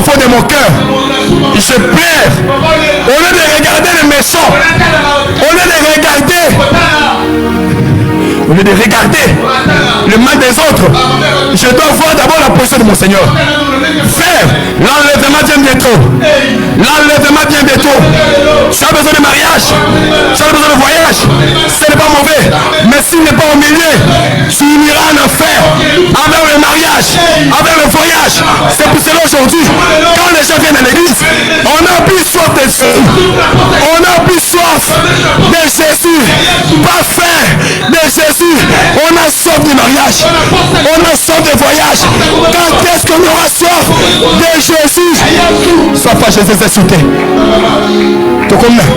fond de mon cœur, je pleure. Au lieu de regarder les méchants, au lieu de regarder le mal des autres, je dois voir d'abord la position de mon Seigneur. Frère, l'enlèvement vient bientôt. L'enlèvement vient bientôt. Tu as besoin de mariage, tu as besoin de voyage. Ce n'est pas mauvais, mais s'il n'est pas au milieu, tu iras en enfer avec le mariage, avec le voyage. C'est pour cela aujourd'hui, quand les gens viennent à l'église, on a plus soif de Jésus. On a plus soif de Jésus. Pas faim de Jésus. On a soif de mariage. On a soif de voyage. Quand est-ce qu'on aura soif de Jésus? Sois pas Jésus insulté. Tu connais?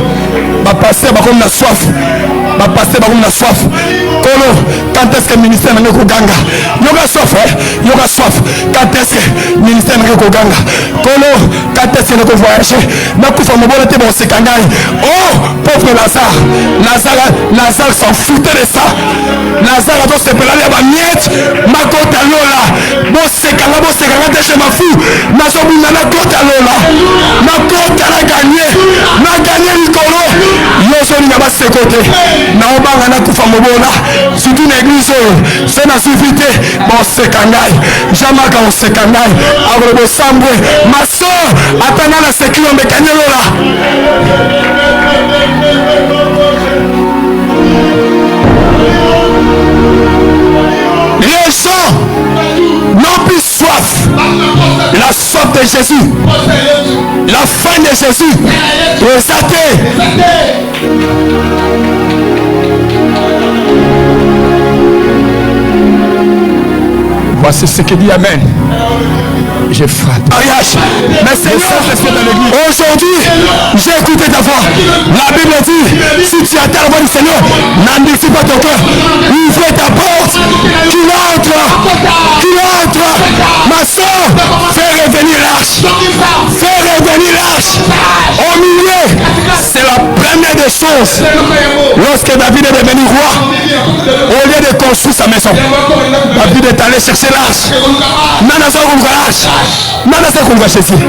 Va passer, va comme la soif. Va passer, va comme la soif. Quand est-ce que le ministère n'a pas ganga? Il y aura soif, il y aura soif. Quand est-ce que le ministère n'a pas ganga? Quand est-ce qu'il n'a pas voyagé? Oh, pauvre Lazare. Lazare s'en foutait de ça. Lazare a se pelé à la miette. Ma côte à l'ola. Bon, c'est quand même je m'en fous. Ma soeur n'a pas côte à l'ola. Ma côte à la gagné. Ma gagné Nicolo. Yo, je n'ai pas ce côté. Na obanga na kufa mobola. Surtout l'église, c'est la suffité. Bon, c'est kangai. Jamaka on se kangai. Avrebo sambre. Ma soeur, attendant la sécurité, on me gagne là. Les gens n'ont plus soif. La soif de Jésus. La faim de Jésus. Voici ce que dit Amen. Je frappe. Mariage. Mais Seigneur, aujourd'hui, j'ai écouté ta voix. La Bible dit, si tu attends la voix du Seigneur, n'endurcis pas ton cœur. Ouvre ta porte. Qu'il entre. Ma soeur, fais revenir l'arche. Fais revenir l'arche. Au milieu, c'est la première des choses. Lorsque David est devenu roi, au lieu de construire sa maison, David est allé chercher l'arche. Nana ça qu'on va l'arche. Nana ça qu'on va chercher.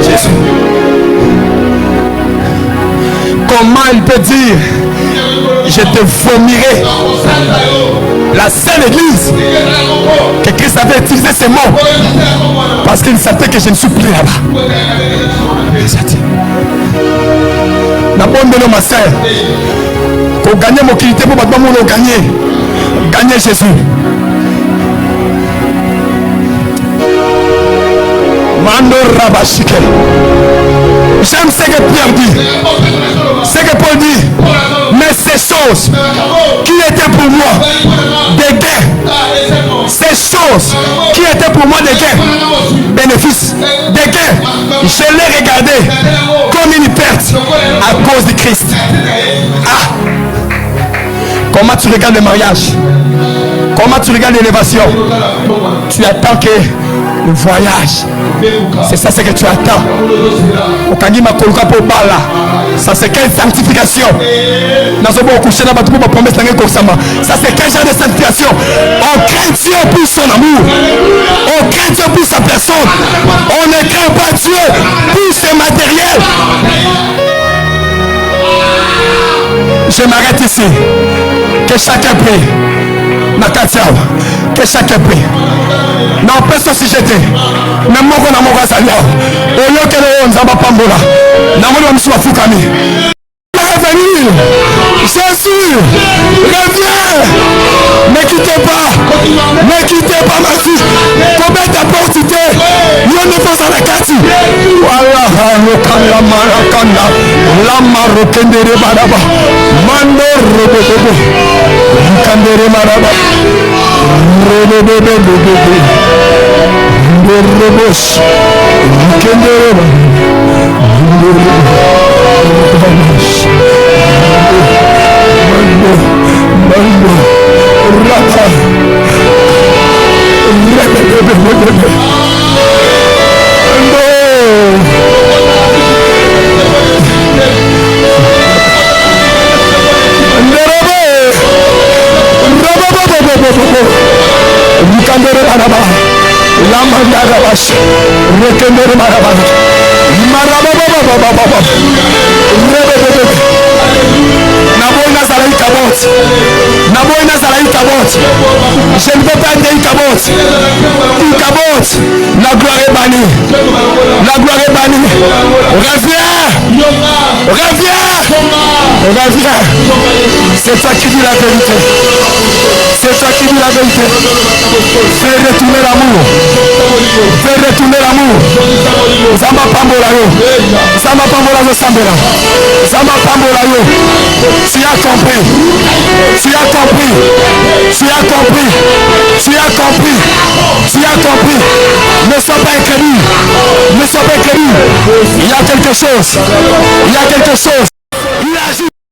Jésus. Comment il peut dire je te vomirai? La Sainte Église que Christ avait utilisé ces mots parce qu'il savait que je ne suis plus là-bas. La bonne de ma sœur, pour gagner mon qualité, pour gagner Jésus. Mando Rabashike. J'aime ce que Pierre dit. Ce que Paul dit. Mais ces choses qui étaient pour moi des gains, ces choses qui étaient pour moi des gains, bénéfices, des gains, je les regardais comme une perte à cause de Christ. Ah! Comment tu regardes le mariage? Comment tu regardes l'élévation? Tu attends que le voyage, c'est ça ce que tu attends. Ça c'est quelle sanctification? Ça c'est quel genre de sanctification? On craint Dieu pour son amour, on craint Dieu pour sa personne, on ne craint pas Dieu pour ses matériels. Je m'arrête ici. Que chacun prie. Que chacun prie. Non, personne si j'étais. Mais moi, on a mon gars, au lieu que l'on s'en va pas mourir. Non, on me soit fou comme revenir. Jésus, reviens. Ne quittez pas. Ne quittez pas ma fille. Combien d'opportunités. Il y a une fois à la carte. Voilà, la maracanda. La marocendere baraba. Mando robobo. Candere maraba. Robobo. Robos. Candere maraba. Mando. Rata. Maraba. La Mandarabash. Rekemere Maraba. Maraba. Naboina Zalaï Kabot. Naboina Zalaï Kabot. Je ne peux pas être une Kabot. Une Kabot. La gloire est bannie. La gloire est bannie. Reviens. C'est toi qui dis la vérité. C'est toi qui dis la vérité. Fais retourner l'amour. Fais retourner l'amour. Zamba Pambola yo. Zamba Pambola yo Sambela. Zamba Pambola yo. Tu as compris. Tu as compris. Tu as compris. Tu as compris. Tu as compris. Ne sois pas incrédule. Ne sois pas incrédule. Il y a quelque chose. Il y a quelque chose.